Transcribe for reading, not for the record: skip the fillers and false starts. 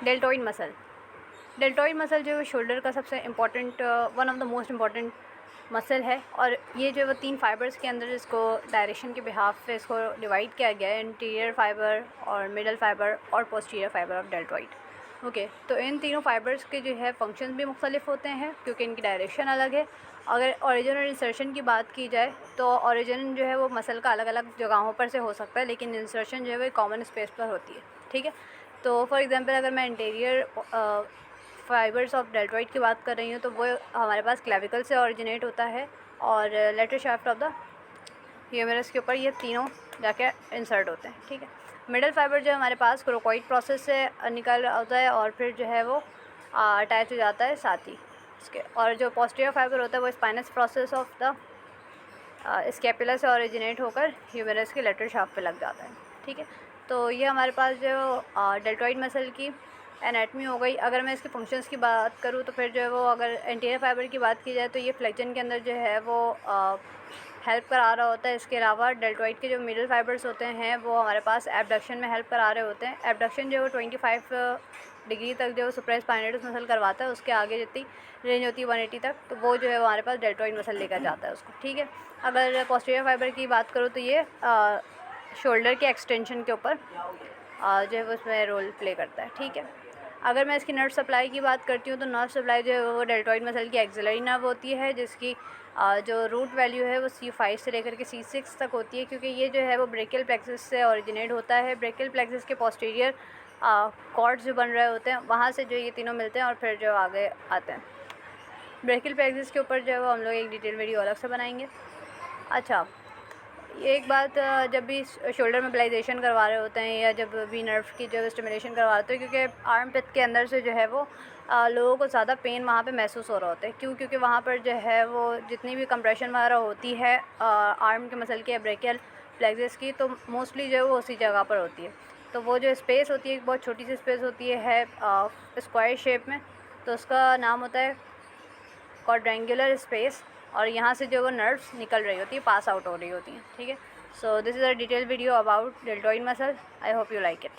Deltoid muscle. Deltoid muscle जो है shoulder का सबसे important, one of the most important muscle है, और ये जो है वो 3 फाइबर्स के अंदर इसको डायरेक्शन के बिहाफ पे इसको डिवाइड किया गया है, इंटीरियर फाइबर और मिडल फाइबर और posterior fibre of deltoid. Okay, तो इन तीनों फाइबर्स के जो है फंक्शंस भी मुख्तलिफ होते हैं क्योंकि इनकी डायरेक्शन अलग है। अगर ओरिजिन और इंसर्शन की बात की जाए तो ओरिजिन जो है वो मसल का अलग अलग जगहों पर से हो सकता है, लेकिन इंसर्शन जो है वो कॉमन स्पेस पर होती है। ठीक है, तो फॉर एग्जांपल अगर मैं इंटीरियर फाइबर्स ऑफ डेल्टॉइड की बात कर रही हूँ तो वो हमारे पास क्लेविकल से ओरिजिनेट होता है और lateral shaft of the humerus के ऊपर ये तीनों जाके इंसर्ट होते हैं। ठीक है, मिडल फाइबर जो हमारे पास क्रोकोइड प्रोसेस से निकल आता है और फिर जो है वो अटैच हो जाता है साथ ही इसके, और जो पोस्टीरियर फाइबर होता है वो spinous process of the scapula से ओरिजिनेट होकर ह्यूमरस के लेटर शाफ्ट पे लग जाता है। ठीक है, तो ये हमारे पास जो डेल्टॉइड मसल की एनाटमी हो गई। अगर मैं इसके फंक्शंस की बात करूँ तो फिर जो है वो अगर एंटीरियर फाइबर की बात की जाए तो ये फ्लेक्जन के अंदर जो है वो हेल्प करा रहा होता है। इसके अलावा डेल्टॉइड के जो मिडल फाइबर्स होते हैं वो हमारे पास एबडक्शन में हेल्प करा रहे होते हैं। एबडक्शन जो है वो 25 डिग्री तक जो सुप्रास्पाइनेटस मसल करवाता है, उसके आगे जितनी रेंज होती है 180 तक, तो वो जो है वो हमारे पास डेल्टॉइड मसल लेकर जाता है उसको। ठीक है, अगर पोस्टीरियर फाइबर की बात करूँ तो ये शोल्डर के एक्सटेंशन के ऊपर जो है वो उसमें रोल प्ले करता है। ठीक है, अगर मैं इसकी नर्व सप्लाई की बात करती हूँ तो नर्व सप्लाई जो है वो डेल्टॉइड मसल की एक्सिलरी नर्व होती है, जिसकी जो रूट वैल्यू है वो C5 से लेकर के C6 तक होती है, क्योंकि ये जो है वो ब्रेकियल प्लेक्सस से ओरिजिनेट होता है। ब्रेकियल प्लेक्सस के पोस्टीरियर कॉर्ड्स जो बन रहे होते हैं वहाँ से जो ये तीनों मिलते हैं और फिर जो आगे आते हैं। ब्रेकियल प्लेक्सस के ऊपर जो है वो हम लोग एक डिटेल वीडियो अलग से बनाएंगे। अच्छा, ये एक बात, जब भी शोल्डर मोबिलाइजेशन करवा रहे होते हैं या जब भी नर्व की जो स्टिमुलेशन करवाते हैं, क्योंकि आर्म पिथ के अंदर से जो है वो लोगों को ज़्यादा पेन वहाँ पे महसूस हो रहा होता है। क्यों? क्योंकि वहाँ पर जो है वो जितनी भी कंप्रेशन वगैरह होती है आर्म के मसल की, ब्रेकियल प्लेक्सस की, तो मोस्टली जो है वो उसी जगह पर होती है। तो वो जो स्पेस होती है एक बहुत छोटी सी स्पेस होती है स्क्वायर शेप में, तो उसका नाम होता है क्वाड्रेंगुलर स्पेस, और यहाँ से जो वो नर्व्स निकल रही होती है, पास आउट हो रही होती हैं। ठीक है, so this is a detail video about deltoid muscle. I hope you like it.